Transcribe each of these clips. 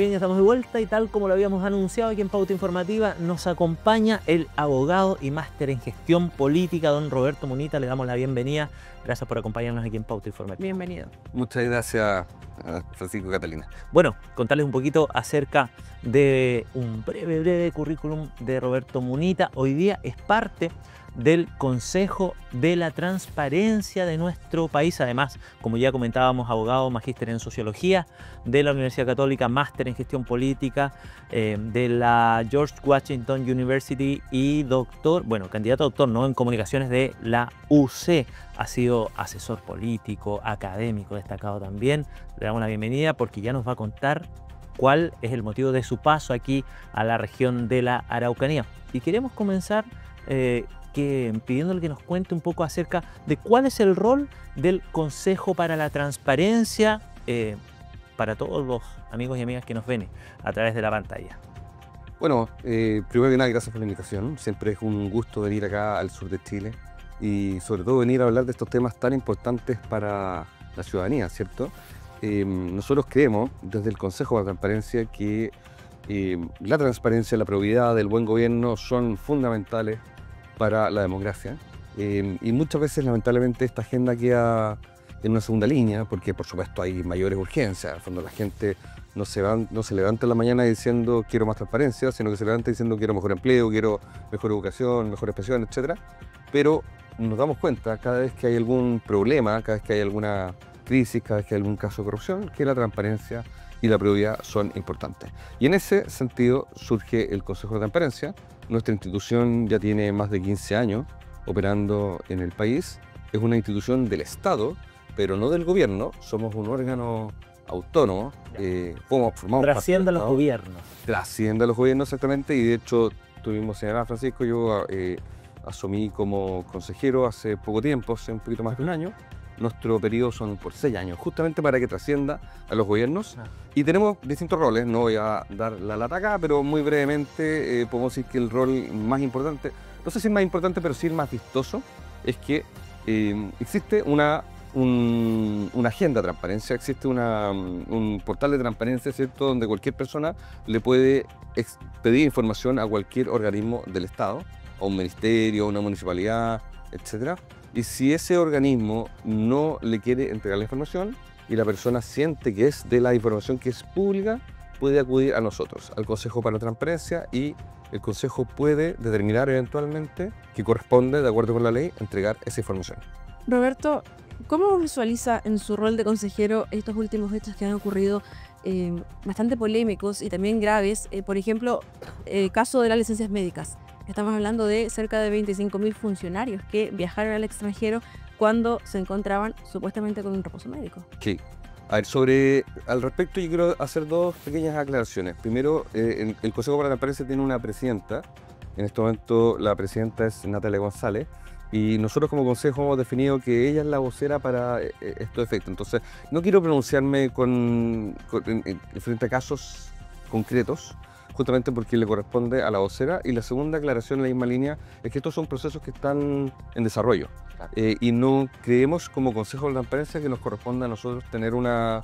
Muy bien, ya estamos de vuelta y tal como lo habíamos anunciado aquí en Pauta Informativa, nos acompaña el abogado y máster en gestión política, don Roberto Munita. Le damos la bienvenida. Gracias por acompañarnos aquí en Pauta Informativa. Bienvenido. Muchas gracias, Francisco Catalina. Bueno, contarles un poquito acerca de un breve currículum de Roberto Munita. Hoy día es parte del Consejo de la Transparencia de nuestro país. Además, como ya comentábamos, abogado, magíster en Sociología de la Universidad Católica, máster en Gestión Política de la George Washington University y doctor, bueno, candidato a doctor, ¿no?, en Comunicaciones de la UC. Ha sido asesor político, académico destacado también. Le damos la bienvenida porque ya nos va a contar cuál es el motivo de su paso aquí a la región de la Araucanía. Y queremos comenzar pidiéndole que nos cuente un poco acerca de cuál es el rol del Consejo para la Transparencia para todos los amigos y amigas que nos ven a través de la pantalla. Bueno, primero que nada, gracias por la invitación. Siempre es un gusto venir acá al sur de Chile y sobre todo venir a hablar de estos temas tan importantes para la ciudadanía, ¿cierto? Nosotros creemos desde el Consejo para la Transparencia que la transparencia, la probidad, el buen gobierno son fundamentales para la democracia y muchas veces lamentablemente esta agenda queda en una segunda línea porque por supuesto hay mayores urgencias. Al fondo la gente no se levanta en la mañana diciendo quiero más transparencia, sino que se levanta diciendo quiero mejor empleo, quiero mejor educación, mejores pensiones, etc. Pero nos damos cuenta cada vez que hay algún problema, cada vez que hay alguna crisis, cada vez que hay algún caso de corrupción, que la transparencia y la probidad son importantes. Y en ese sentido surge el Consejo de Transparencia. Nuestra institución ya tiene más de 15 años operando en el país. Es una institución del Estado, pero no del gobierno. Somos un órgano autónomo. Trasciende a los gobiernos. Trasciende a los gobiernos, exactamente. Y de hecho, tuvimos señalado, Francisco, yo asumí como consejero hace poco tiempo, hace un poquito más de un año. Nuestro periodo son por 6 años, justamente para que trascienda a los gobiernos. Y tenemos distintos roles, no voy a dar la lata acá, pero muy brevemente podemos decir que el rol más importante, no sé si el más importante, pero sí el más vistoso, es que existe una agenda de transparencia, existe un portal de transparencia, ¿cierto?, donde cualquier persona le puede pedir información a cualquier organismo del Estado, a un ministerio, a una municipalidad, etcétera. Y si ese organismo no le quiere entregar la información y la persona siente que es de la información que es pública, puede acudir a nosotros, al Consejo para la Transparencia, y el Consejo puede determinar eventualmente que corresponde, de acuerdo con la ley, entregar esa información. Roberto, ¿cómo visualiza en su rol de consejero estos últimos hechos que han ocurrido bastante polémicos y también graves? Por ejemplo, el caso de las licencias médicas. Estamos hablando de cerca de 25.000 funcionarios que viajaron al extranjero cuando se encontraban supuestamente con un reposo médico. Sí. A ver, al respecto yo quiero hacer dos pequeñas aclaraciones. Primero, el Consejo para la Transparencia tiene una presidenta. En este momento la presidenta es Natalia González. Y nosotros como consejo hemos definido que ella es la vocera para estos efectos. Entonces, no quiero pronunciarme frente a casos concretos, justamente porque le corresponde a la vocera. Y la segunda aclaración en la misma línea es que estos son procesos que están en desarrollo. Y no creemos como Consejo de Transparencia que nos corresponda a nosotros tener una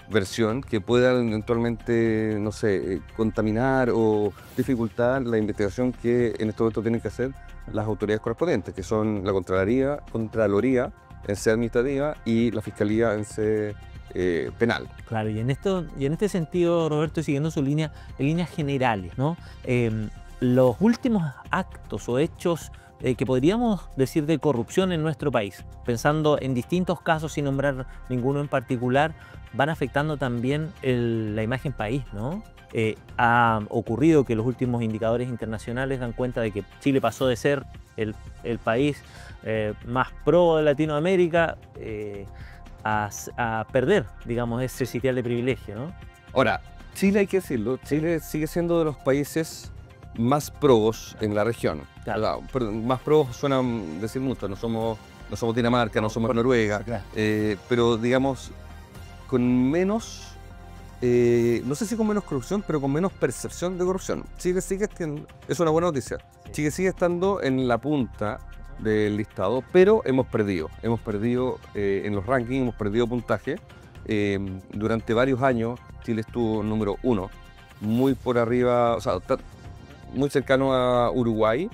versión que pueda eventualmente, no sé, contaminar o dificultar la investigación que en este momento tienen que hacer las autoridades correspondientes, que son la Contraloría en sede administrativa y la Fiscalía en sede penal. Claro, y en este sentido, Roberto, siguiendo su línea, en líneas generales, ¿no? Los últimos actos o hechos que podríamos decir de corrupción en nuestro país, pensando en distintos casos sin nombrar ninguno en particular, van afectando también la imagen país, ¿no? Ha ocurrido que los últimos indicadores internacionales dan cuenta de que Chile pasó de ser el país más pro de Latinoamérica a perder, digamos, ese sitial de privilegio, ¿no? Ahora, Chile, hay que decirlo, Chile sigue siendo de los países más probos en la región. Claro. Más probos suena decir mucho, no somos Dinamarca, no somos Noruega, claro. Pero digamos, con menos, no sé si con menos corrupción, pero con menos percepción de corrupción. Chile sigue estando, es una buena noticia, sí. Chile sigue estando en la punta del listado, pero hemos perdido en los rankings, hemos perdido puntaje. Durante varios años Chile estuvo número 1 muy por arriba, o sea, está muy cercano a Uruguay.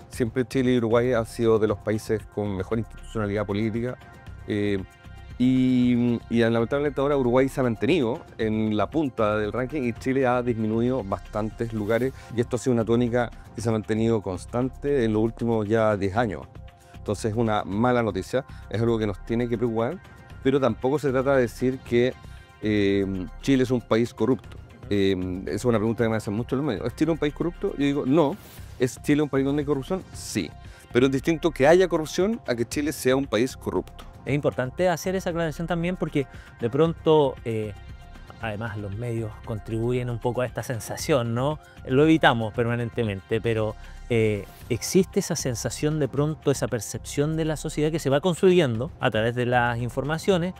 Siempre Chile y Uruguay han sido de los países con mejor institucionalidad política. eh, y lamentablemente ahora Uruguay se ha mantenido en la punta del ranking y Chile ha disminuido bastantes lugares, y esto ha sido una tónica que se ha mantenido constante en los últimos ya 10 años. Entonces es una mala noticia, es algo que nos tiene que preocupar, pero tampoco se trata de decir que Chile es un país corrupto. Esa es una pregunta que me hacen mucho los medios. ¿Es Chile un país corrupto? Yo digo, no. ¿Es Chile un país donde hay corrupción? Sí. Pero es distinto que haya corrupción a que Chile sea un país corrupto. Es importante hacer esa aclaración también porque de pronto, además los medios contribuyen un poco a esta sensación, ¿no? Lo evitamos permanentemente, pero existe esa sensación de pronto, esa percepción de la sociedad que se va construyendo a través de las informaciones,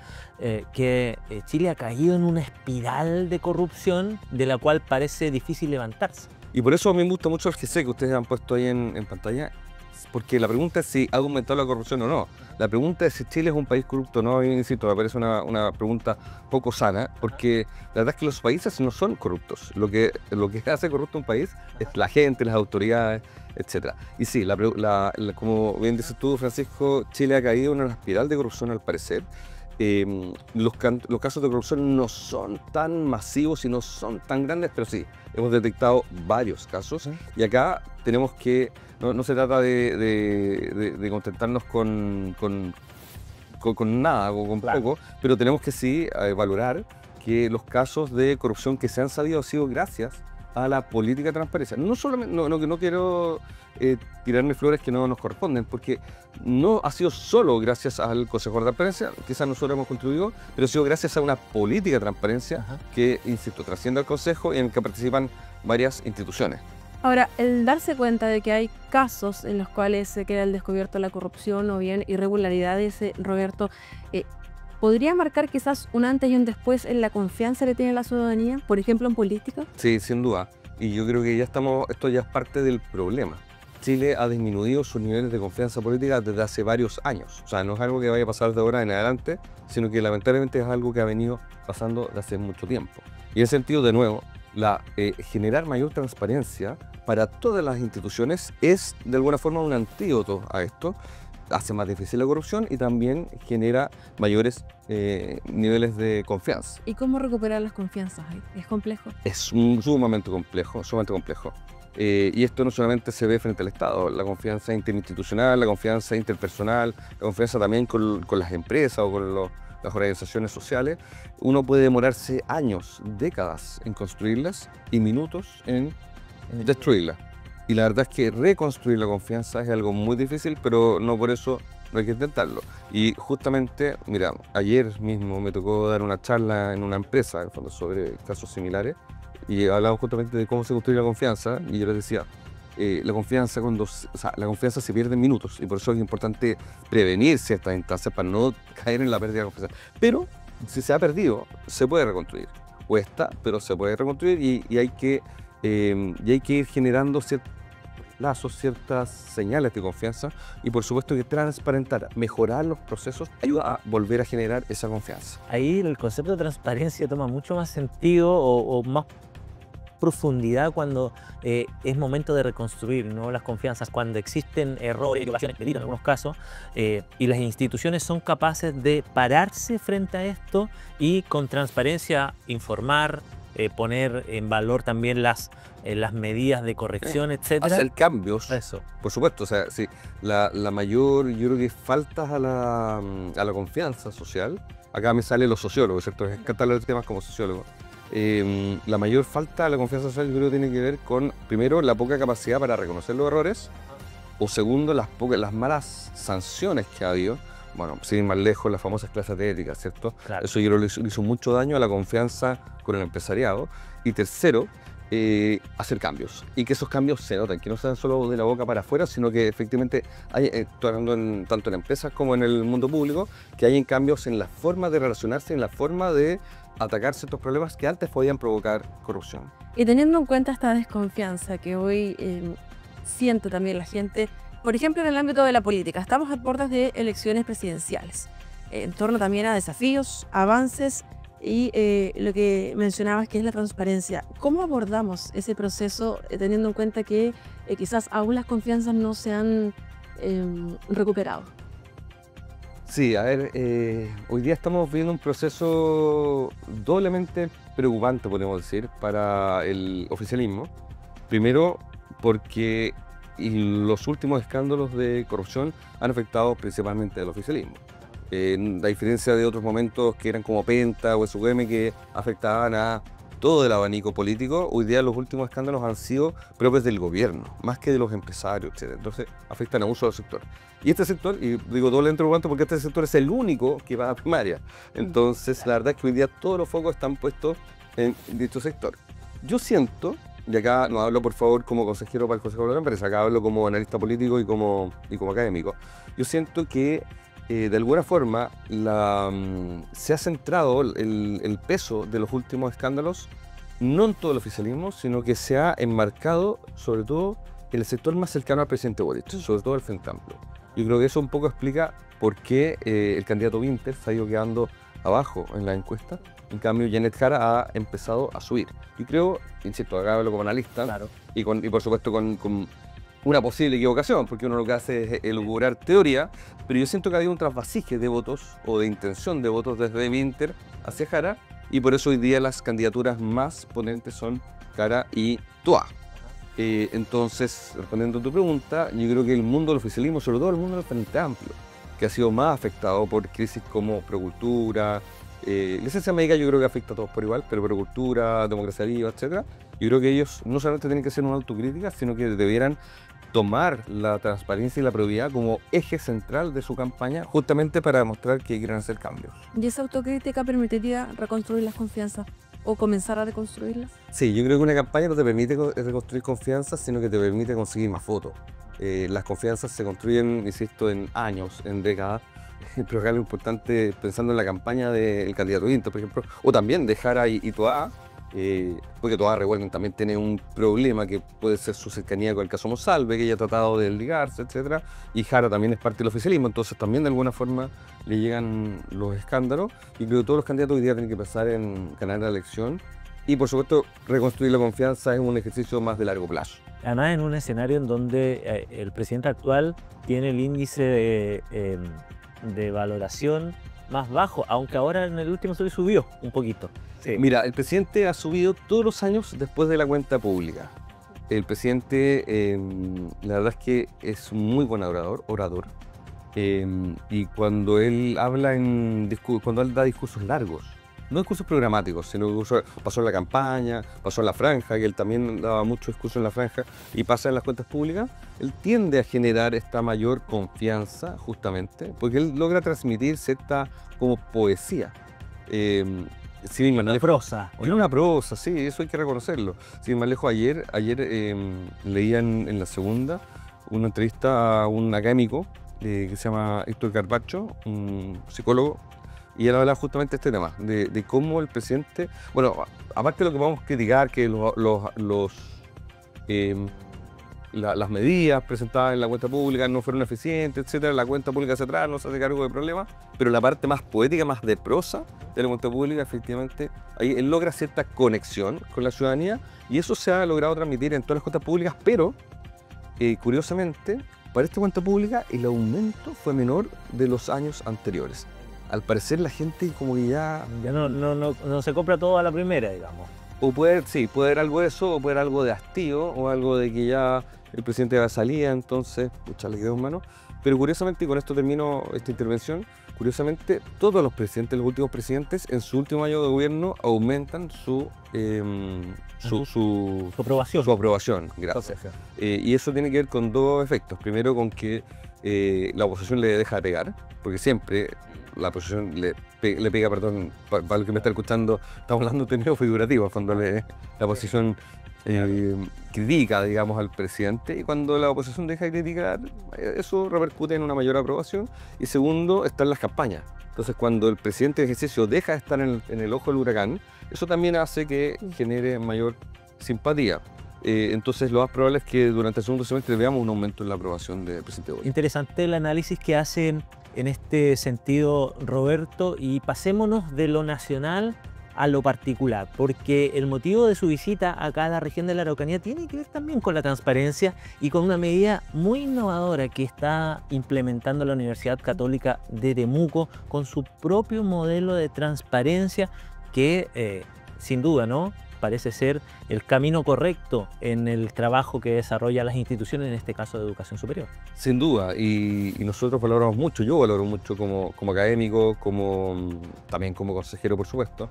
que Chile ha caído en una espiral de corrupción de la cual parece difícil levantarse. Y por eso a mí me gusta mucho el GC que ustedes han puesto ahí en pantalla, porque la pregunta es si ha aumentado la corrupción o no. La pregunta es si Chile es un país corrupto o no. Y insisto, me parece una pregunta poco sana, porque la verdad es que los países no son corruptos. Lo que hace corrupto un país es la gente, las autoridades, etc. Y sí, como bien dices tú, Francisco, Chile ha caído en una espiral de corrupción al parecer. Los casos de corrupción no son tan masivos y no son tan grandes, pero sí, hemos detectado varios casos. Y acá tenemos que, no se trata de contentarnos con nada o con poco, pero tenemos que sí valorar que los casos de corrupción que se han sabido han sido gracias a la política de transparencia. No solamente, no quiero tirarme flores que no nos corresponden, porque no ha sido solo gracias al Consejo de Transparencia, quizás nosotros hemos contribuido, pero ha sido gracias a una política de transparencia que, insisto, trasciende al Consejo y en el que participan varias instituciones. Ahora, el darse cuenta de que hay casos en los cuales se queda al descubierto la corrupción o bien irregularidades, Roberto, ¿podría marcar quizás un antes y un después en la confianza que tiene la ciudadanía, por ejemplo en política? Sí, sin duda. Y yo creo que esto ya es parte del problema. Chile ha disminuido sus niveles de confianza política desde hace varios años. O sea, no es algo que vaya a pasar de ahora en adelante, sino que lamentablemente es algo que ha venido pasando desde hace mucho tiempo. Y en ese sentido, de nuevo, generar mayor transparencia para todas las instituciones es de alguna forma un antídoto a esto. Hace más difícil la corrupción y también genera mayores niveles de confianza. ¿Y cómo recuperar las confianzas ahí? ¿Es complejo? Es sumamente complejo, sumamente complejo. Y esto no solamente se ve frente al Estado, la confianza interinstitucional, la confianza interpersonal, la confianza también con las empresas o con las organizaciones sociales. Uno puede demorarse años, décadas en construirlas y minutos en destruirlas. Y la verdad es que reconstruir la confianza es algo muy difícil, pero no por eso no hay que intentarlo. Y justamente, mira, ayer mismo me tocó dar una charla en una empresa, en el fondo, sobre casos similares, y hablamos justamente de cómo se construye la confianza, y yo les decía, la confianza la confianza se pierde en minutos, y por eso es importante prevenir ciertas instancias para no caer en la pérdida de confianza. Pero si se ha perdido, se puede reconstruir. Cuesta, pero se puede reconstruir, y hay que ir generando ciertos lazos, ciertas señales de confianza, y por supuesto que transparentar, mejorar los procesos ayuda a volver a generar esa confianza. Ahí el concepto de transparencia toma mucho más sentido o más profundidad cuando es momento de reconstruir, ¿no?, las confianzas, cuando existen errores, violaciones, delitos en algunos casos, y las instituciones son capaces de pararse frente a esto y con transparencia informar, poner en valor también las medidas de corrección, etcétera. Hacer cambios. Eso. Por supuesto, o sea, sí, la mayor, yo creo que faltas a la confianza social. Acá me salen los sociólogos, ¿cierto? Es encantar los temas como sociólogo. La mayor falta a la confianza social, yo creo que tiene que ver con, primero, la poca capacidad para reconocer los errores, o segundo, las malas sanciones que ha habido. Bueno, sin ir más lejos, las famosas clases de ética, ¿cierto? Claro. Eso yo creo que le hizo mucho daño a la confianza con el empresariado. Y tercero, hacer cambios. Y que esos cambios se noten, que no sean solo de la boca para afuera, sino que efectivamente, estoy hablando tanto en empresas como en el mundo público, que hayan cambios en la forma de relacionarse, en la forma de atacar ciertos problemas que antes podían provocar corrupción. Y teniendo en cuenta esta desconfianza que hoy siente también la gente, por ejemplo, en el ámbito de la política, estamos a puertas de elecciones presidenciales, en torno también a desafíos, avances Y lo que mencionabas que es la transparencia. ¿Cómo abordamos ese proceso teniendo en cuenta que quizás aún las confianzas no se han recuperado? Sí, a ver, hoy día estamos viendo un proceso doblemente preocupante, podemos decir, para el oficialismo. Primero, porque los últimos escándalos de corrupción han afectado principalmente al oficialismo. A diferencia de otros momentos que eran como Penta o SUM que afectaban a todo el abanico político, hoy día los últimos escándalos han sido propios del gobierno, más que de los empresarios, etc. Entonces afectan a un solo sector. Y este sector, y digo doblemente preocupante porque este sector es el único que va a primaria. Entonces la verdad es que hoy día todos los focos están puestos en dicho sector. Yo siento, y acá no hablo por favor como consejero para el Consejo de la Empresa, acá hablo como analista político y como académico, yo siento que de alguna forma se ha centrado el peso de los últimos escándalos no en todo el oficialismo, sino que se ha enmarcado sobre todo en el sector más cercano al presidente Boric, sobre todo el Frente Amplio. Yo creo que eso un poco explica por qué el candidato Winter se ha ido quedando abajo en la encuesta. En cambio, Janet Jara ha empezado a subir. Yo creo, insisto, acá hablo como analista, Claro. y por supuesto con una posible equivocación, porque uno lo que hace es elucubrar teoría, pero yo siento que ha habido un trasvasije de votos o de intención de votos desde Winter hacia Jara, y por eso hoy día las candidaturas más potentes son Jara y Toa. Entonces, respondiendo a tu pregunta, yo creo que el mundo del oficialismo, sobre todo el mundo del Frente Amplio, que ha sido más afectado por crisis como Procultura, licencia médica yo creo que afecta a todos por igual, pero Procultura, democracia viva, etc. Yo creo que ellos no solamente tienen que hacer una autocrítica, sino que debieran tomar la transparencia y la probidad como eje central de su campaña, justamente para demostrar que quieren hacer cambios. ¿Y esa autocrítica permitiría reconstruir las confianzas o comenzar a reconstruirlas? Sí, yo creo que una campaña no te permite reconstruir confianza, sino que te permite conseguir más votos. Las confianzas se construyen, insisto, en años, en décadas, pero acá lo importante, pensando en la campaña del candidato Winter, por ejemplo, o también de Jara y Toa, porque Toa, recuerden, también tiene un problema que puede ser su cercanía con el caso Monsalve, que ella ha tratado de ligarse, etc. Y Jara también es parte del oficialismo, entonces también de alguna forma le llegan los escándalos, y creo que todos los candidatos hoy día tienen que pensar en ganar la elección, y por supuesto reconstruir la confianza es un ejercicio más de largo plazo. Además, en un escenario en donde el presidente actual tiene el índice de valoración más bajo, aunque ahora en el último estudio subió un poquito. Sí. Mira, el presidente ha subido todos los años después de la cuenta pública. El presidente, la verdad es que es un muy buen orador. Y cuando él habla cuando él da discursos largos, no discursos programáticos, sino que pasó en la campaña, pasó en la franja, que él también daba mucho discurso en la franja, y pasa en las cuentas públicas, él tiende a generar esta mayor confianza, justamente, porque él logra transmitir cierta como poesía. Si bien Una prosa. es una prosa, sí, eso hay que reconocerlo. Sin ir más lejos, ayer leía en la segunda una entrevista a un académico que se llama Héctor Carbacho, un psicólogo, y él hablaba justamente de este tema, de cómo el presidente, bueno, aparte de lo que vamos a criticar, que las medidas presentadas en la cuenta pública no fueron eficientes, etcétera, la cuenta pública hacia atrás no se hace cargo de problemas, pero la parte más poética, más de prosa de la cuenta pública, efectivamente, ahí él logra cierta conexión con la ciudadanía, y eso se ha logrado transmitir en todas las cuentas públicas, pero curiosamente, para esta cuenta pública el aumento fue menor de los años anteriores. Al parecer la gente como que ya no se compra todo a la primera, digamos. O puede haber algo de eso, o puede haber algo de hastío, o algo de que ya el presidente va a salir, entonces, pucha, le quedó en mano. Pero curiosamente, y con esto termino esta intervención, curiosamente, todos los presidentes, los últimos presidentes, en su último año de gobierno aumentan su aprobación. Su aprobación, gracias. Y eso tiene que ver con dos efectos. Primero, con que la oposición le deja de pegar, porque siempre la oposición le pega, perdón, para el que me está escuchando, estamos hablando de términos figurativos, cuando la oposición critica, digamos, al presidente, y cuando la oposición deja de criticar, eso repercute en una mayor aprobación. Y segundo, están las campañas. Entonces, cuando el presidente de ejercicio deja de estar en el ojo del huracán, eso también hace que genere mayor simpatía. Entonces, lo más probable es que durante el segundo semestre veamos un aumento en la aprobación del presidente Boric. Interesante el análisis que hacen en este sentido, Roberto, y pasémonos de lo nacional a lo particular, porque el motivo de su visita acá a la región de la Araucanía tiene que ver también con la transparencia y con una medida muy innovadora que está implementando la Universidad Católica de Temuco con su propio modelo de transparencia que sin duda, ¿no?, parece ser el camino correcto en el trabajo que desarrollan las instituciones, en este caso de educación superior. Sin duda, y nosotros valoramos mucho, yo valoro mucho como académico, también como consejero, por supuesto,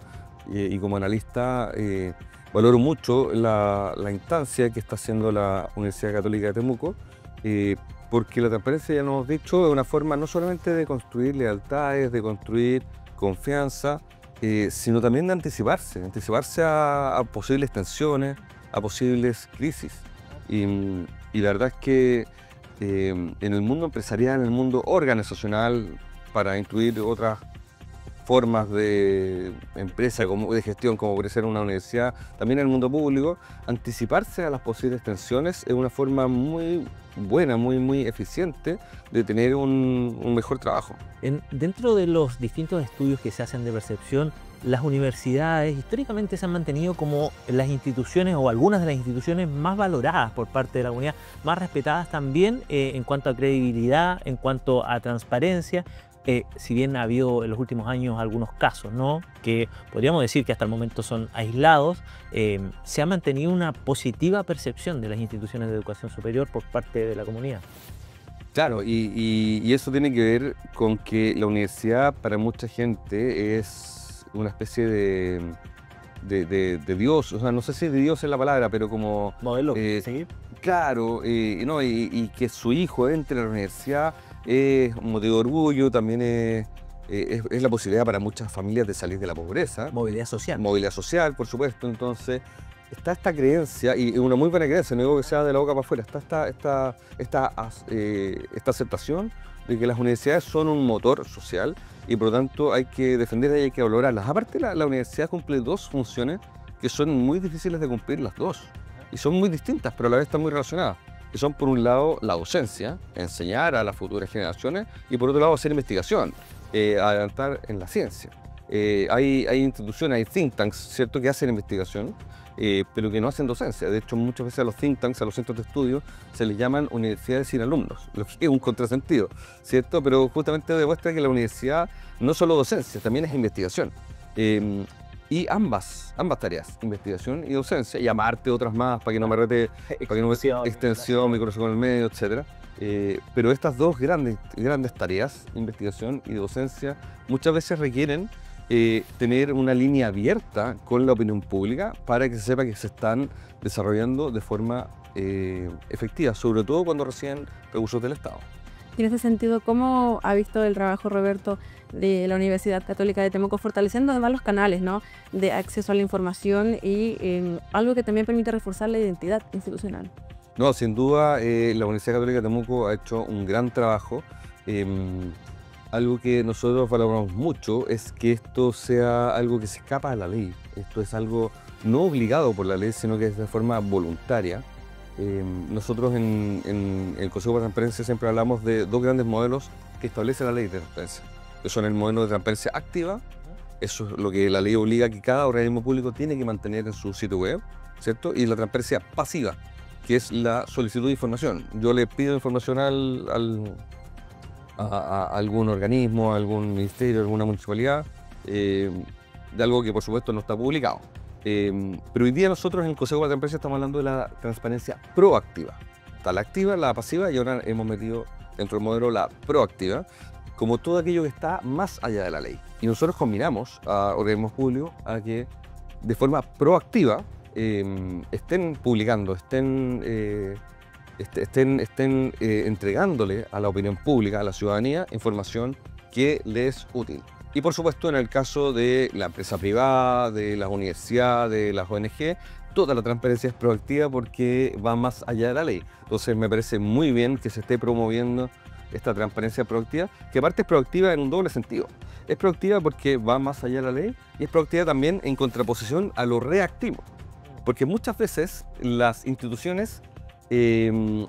y como analista, valoro mucho la instancia que está haciendo la Universidad Católica de Temuco, porque la transparencia, ya nos hemos dicho, es una forma no solamente de construir lealtades, de construir confianza, sino también de anticiparse a posibles tensiones, a posibles crisis. Y la verdad es que en el mundo empresarial, en el mundo organizacional, para incluir otras formas de empresa, de gestión, como puede ser una universidad, también en el mundo público, anticiparse a las posibles tensiones es una forma muy buena, muy eficiente de tener un mejor trabajo. Dentro de los distintos estudios que se hacen de percepción, las universidades históricamente se han mantenido como las instituciones o algunas de las instituciones más valoradas por parte de la comunidad, más respetadas también en cuanto a credibilidad, en cuanto a transparencia. Si bien ha habido en los últimos años algunos casos, ¿no?, que podríamos decir que hasta el momento son aislados, se ha mantenido una positiva percepción de las instituciones de educación superior por parte de la comunidad. Claro, y eso tiene que ver con que la universidad para mucha gente es una especie de Dios, o sea, no sé si de Dios es la palabra, pero como... Modelo, ¿sí? Claro, ¿no? y que su hijo entre a la universidad es un motivo de orgullo, también es la posibilidad para muchas familias de salir de la pobreza. Movilidad social. Movilidad social, por supuesto. Entonces, está esta creencia, y una muy buena creencia, no digo que sea de la boca para afuera, está esta aceptación de que las universidades son un motor social y por lo tanto hay que defenderlas y hay que valorarlas. Aparte, la universidad cumple dos funciones que son muy difíciles de cumplir las dos y son muy distintas, pero a la vez están muy relacionadas. Que son, por un lado, la docencia, enseñar a las futuras generaciones, y por otro lado, hacer investigación, adelantar en la ciencia. Hay instituciones, hay think tanks, ¿cierto?, que hacen investigación, pero que no hacen docencia. De hecho, muchas veces a los think tanks, a los centros de estudio, se les llaman universidades sin alumnos, lo que es un contrasentido, ¿cierto? Pero justamente demuestra que la universidad no es solo docencia, también es investigación. Y ambas tareas, investigación y docencia, y amarte otras más, para que no me rete, para que no me extensión, mi corazón con el medio, etc. Pero estas dos grandes tareas, investigación y docencia, muchas veces requieren tener una línea abierta con la opinión pública para que se sepa que se están desarrollando de forma efectiva, sobre todo cuando reciben recursos del Estado. Y en ese sentido, ¿cómo ha visto el trabajo, Roberto, de la Universidad Católica de Temuco, fortaleciendo además los canales, ¿no?, de acceso a la información y algo que también permite reforzar la identidad institucional? No, sin duda, la Universidad Católica de Temuco ha hecho un gran trabajo. Algo que nosotros valoramos mucho es que esto sea algo que se escapa a la ley. Esto es algo no obligado por la ley, sino que es de forma voluntaria. Nosotros en el Consejo de Transparencia siempre hablamos de dos grandes modelos que establece la ley de transparencia, que son el modelo de transparencia activa. Eso es lo que la ley obliga que cada organismo público tiene que mantener en su sitio web, ¿cierto? Y la transparencia pasiva, que es la solicitud de información. Yo le pido información a algún organismo, a algún ministerio, a alguna municipalidad, de algo que por supuesto no está publicado. Pero hoy día nosotros en el Consejo de Transparencia estamos hablando de la transparencia proactiva. Está la activa, la pasiva, y ahora hemos metido dentro del modelo la proactiva, como todo aquello que está más allá de la ley. Y nosotros combinamos a organismos públicos a que de forma proactiva estén publicando, estén entregándole a la opinión pública, a la ciudadanía, información que les es útil. Y por supuesto, en el caso de la empresa privada, de las universidades, de las ONG, toda la transparencia es proactiva porque va más allá de la ley. Entonces me parece muy bien que se esté promoviendo esta transparencia proactiva, que aparte es proactiva en un doble sentido. Es proactiva porque va más allá de la ley y es proactiva también en contraposición a lo reactivo. Porque muchas veces las instituciones se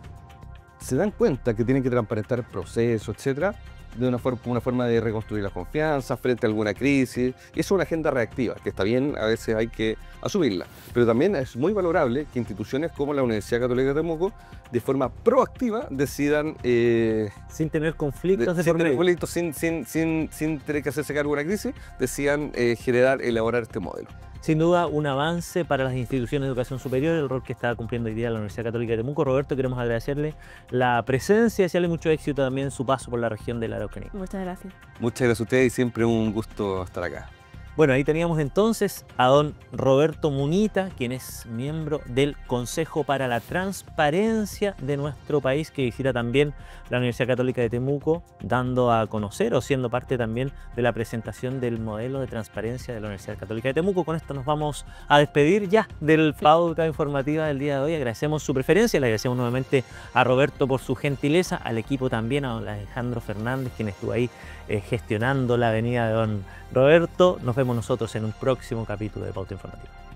dan cuenta que tienen que transparentar el proceso, etc., de una forma de reconstruir la confianza frente a alguna crisis. Es una agenda reactiva, que está bien, a veces hay que asumirla. Pero también es muy valorable que instituciones como la Universidad Católica de Temuco, de forma proactiva, decidan... sin tener conflictos de sin por tener medio. conflictos, sin tener que hacerse cargo de una crisis, decidan elaborar este modelo. Sin duda, un avance para las instituciones de educación superior, el rol que está cumpliendo hoy día la Universidad Católica de Temuco. Roberto, queremos agradecerle la presencia y desearle mucho éxito también en su paso por la región de la Araucanía. Muchas gracias. Muchas gracias a ustedes y siempre un gusto estar acá. Bueno, ahí teníamos entonces a don Roberto Munita, quien es miembro del Consejo para la Transparencia de nuestro país, que visita también la Universidad Católica de Temuco, dando a conocer o siendo parte también de la presentación del modelo de transparencia de la Universidad Católica de Temuco. Con esto nos vamos a despedir ya del pauta informativa del día de hoy. Agradecemos su preferencia, le agradecemos nuevamente a Roberto por su gentileza, al equipo también, a don Alejandro Fernández, quien estuvo ahí gestionando la venida de don Roberto. Nos vemos nosotros en un próximo capítulo de Pauta Informativa.